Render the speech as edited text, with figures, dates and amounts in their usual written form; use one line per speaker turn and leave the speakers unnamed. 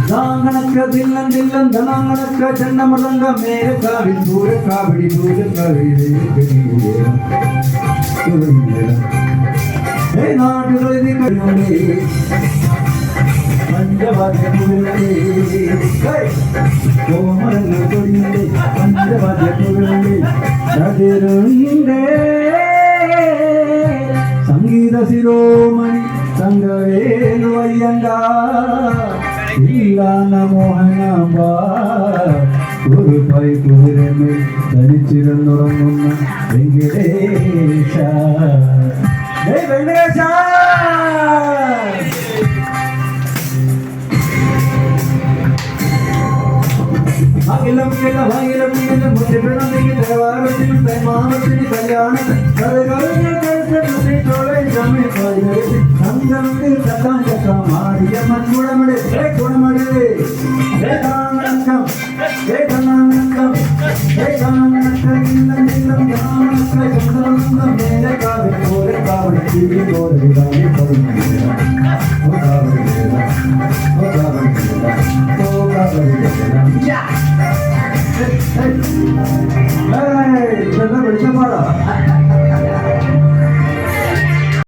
ದಾಂಗಣಕ್ಕ ದಿಲ್ಲನ್ ದಿಲ್ಲನ್ ಧನಾಂಗಣಕ್ಕ ಚಂಡ ಮೃದಂಗ ಮೇರೆ ಕಾವಿ ದೂರ ಕಾವಿಡಿ ದೂರ ಕಾವಿಡಿ ಹೇ ನಾಟುಗಳಿಗೆ ಕಡಿಮೆ ಪಂಚವಾದ್ಯ ಕುರುಳಿ ಕೋಮರನ್ನ ಕೊಡಿಯಲಿ ಪಂಚವಾದ್ಯ ಕುರುಳಿ ಚದಿರುಂಡೆ ಸಂಗೀತ ಶಿರೋಮಣಿ ಸಂಗವೇಲು ಅಯ್ಯಂಗ ಇಲ್ಲ ಮೋಹನ ಬಾ കുറുപ്പായി കുതിരമേൽ ധരിച്ചിരുന്നുറങ്ങുന്ന വെങ്കടേശ വെങ്കടേശ അഖിലം അഖിലം മുറ്റപ്പെടണമെങ്കിൽ ദേവാലയത്തിന് തൈമാനത്തിന് കല്യാണം സംഗമത്തിൽ കത്താൻ ചക്കം ആടിയ മൺകുടമടെ കുടമടേ ഏകാനക്കം ഏകാനക്കം ഏകാനക്കം ഇല്ലം ചന്ദ്രനന്ദം മേലെ കാവി പോലെ കാവി തിരി പോലെ കാവി പറുന്നില്ല ഓ കാവി ഓ കാവി ഓ കാവി യാ ഹേ ഹേ ഇതെന്താ വിളിച്ച പാടാ